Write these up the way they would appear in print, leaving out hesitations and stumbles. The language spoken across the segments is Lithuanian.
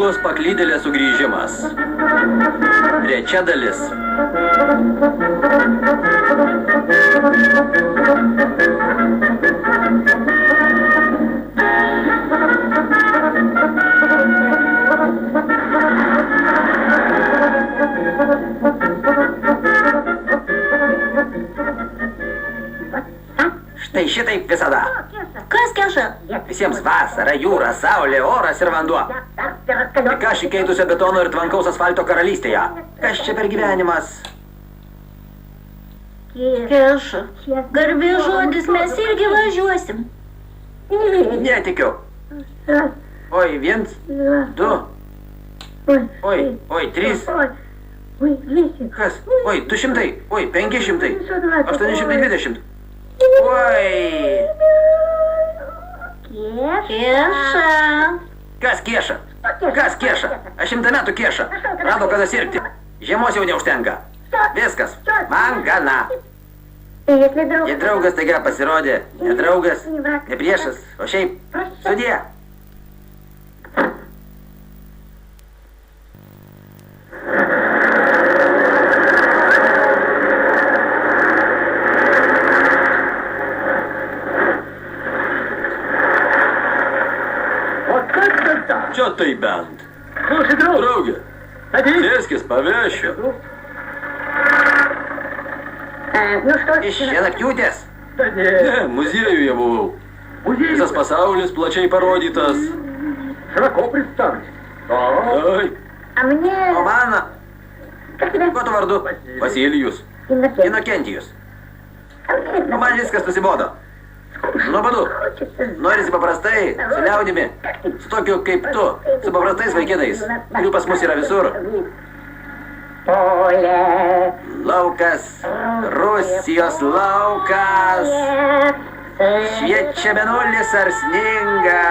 Draugos paklydėlės sugrįžimas. Trečia dalis. Štai šitaip visada. Kas keša? Visiems vasara, jūra, saulė, oras ir vanduo. Tik aš įkeitusio betono ir tvankaus asfalto karalystėje. Kas čia per gyvenimas? Keša. Garbė žodis, mes irgi važiuosim. Netikiu. Oi, 1, 2. Oi, 3. Kas? Oi, 200. Oi, 500. 820. Oi. Keša. Kas keša? Kas keša? Aš 100 metų keša. Rado kada sirgti. Žiemos jau neužtenka. Viskas. Man gana. Jei draugas taiga pasirodė, ne draugas, ne priešas, o šiaip sudie. Čia tai bent. Draugė, sėskis, pavešiu. Iš šienaktiūtės? Ne, muziejuje buvau. Visas pasaulis plačiai parodytas. Oi. O mano? Kuo tu vardu? Vasilijus. Inokentijus. O man viskas nusibodo. Nuobodu. Norisi paprastai, su liaudimi, su tokiu kaip tu, su paprastais vaikinais, kurių pas mus yra visur. Laukas, Rusijos laukas, šviečia mėnulis ar sninga.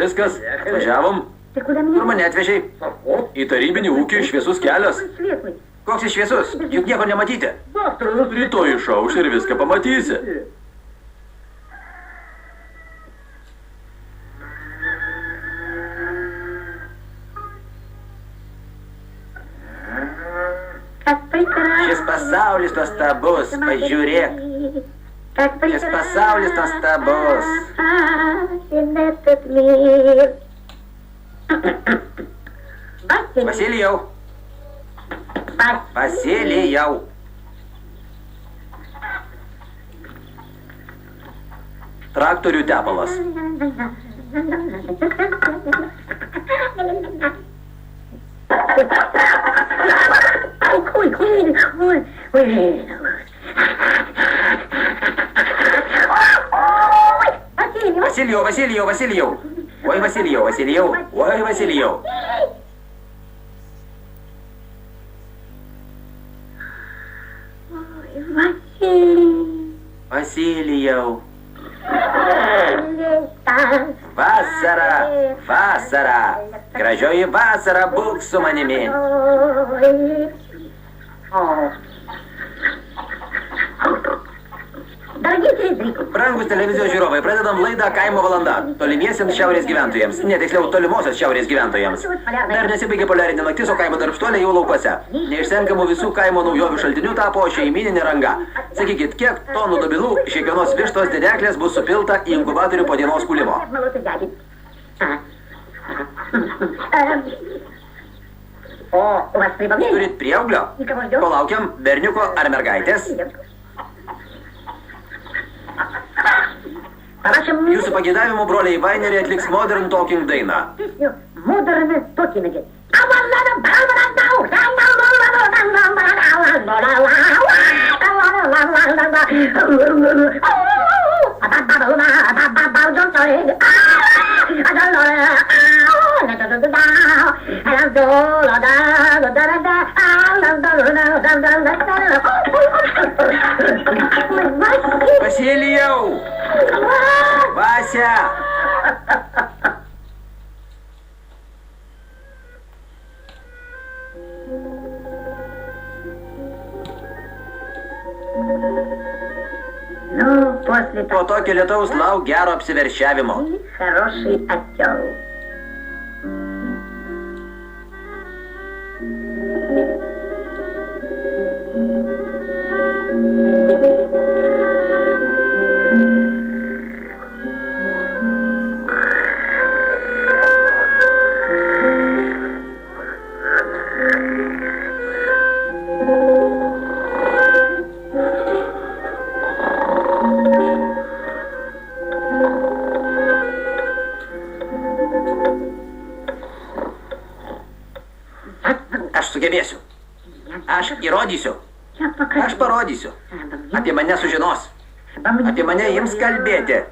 Viskas, važiavom. Kur mane atvežiai? Į tarybinį ūkį šviesus kelias. Koks jis šviesus? Juk nieko nematyti. Rytoj išauš ir viską pamatysi. Šis pasaulis nuostabus, pažiūrėk. Šis pasaulis nuostabus. Vasilijau. Vasilijau. Traktorių tepalas. Vasilijau. Oi, Vasilijau. Vasilijau. Vasara. Gražioji vasara, būk su manimi. Brangus televizijos žiūrovai, pradedam laidą Kaimo valanda. Tolimiesiems šiaurės gyventojams, tiksliau tolimosios šiaurės gyventojams. Dar nesibaigė poliarinė naktis, o kaimo darbštuoliai jau laukuose. Neišsenkamų visų kaimo naujovių šaltinių tapo šeimyninė ranga. Sakykit, kiek tonų dobilų iš kiekvienos vištos dedeklės bus supilta į inkubatorių po dienos kūlimo? Turit prieauglio? Palaukiam, berniuko ar mergaitės? Jūsų pageidavimų broliai Vaineriai atliks Modern Talking dainą. Modern Talking. Vasilijau! Vася! Po tokio lietaus lauk gero apsiveršiavimo. хороший осел. Aš sugebėsiu. Aš įrodysiu. Aš parodysiu. Apie mane sužinos. Apie mane ims kalbėti.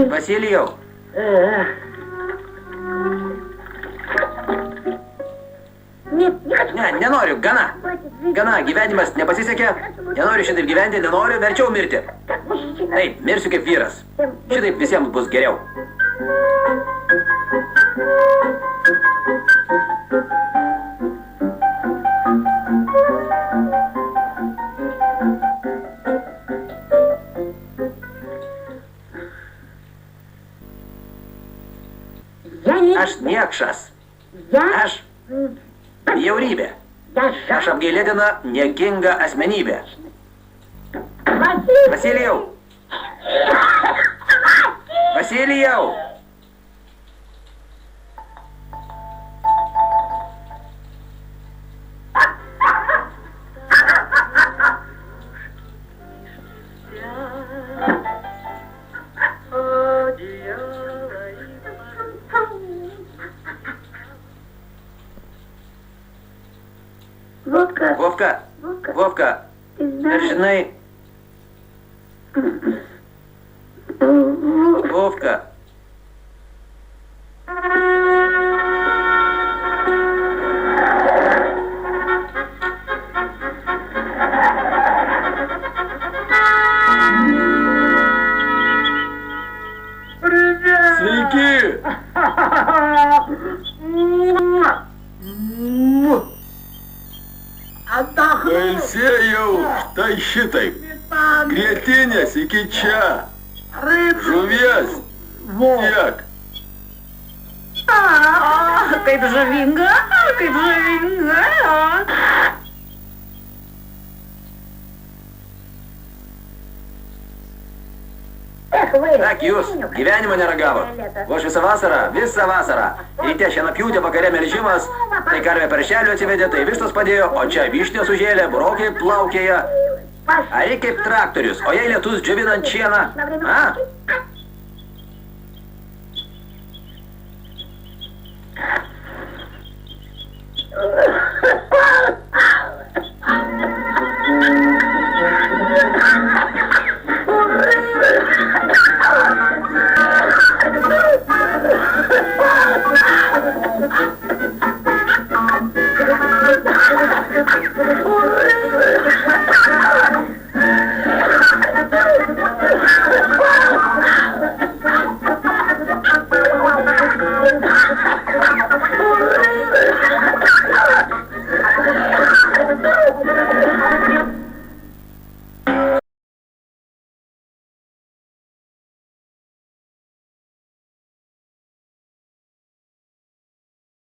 Vasilijau. Ne, nenoriu, gana. Gana, gyvenimas nepasisekė. Nenoriu šitaip gyventi, nenoriu, verčiau mirti. Taip, mirsiu kaip vyras. Šitaip visiems bus geriau. Aš niekšas. Aš bjaurybė. Aš apgailėtina, niekinga asmenybė. Vasilijau. Vasilijau. Vovka, Vovka, ar žinai... Vovka. Sveiki! Pailsėjau štai šitaip. Grietinės iki čia. Žuvies tiek. Kaip žavinga, kaip žavinga. Ak, jūs gyvenimo neragavot. O aš visą vasarą. Ryte šienapjūtė, vakare melžimas, tai karvė paršelių atsivedė, tai vištos padėjo, o čia vyšnios užėlė, burokai plaukėja. Ar kaip traktorius, o jei lietus džiovinant šieną? A? Oh,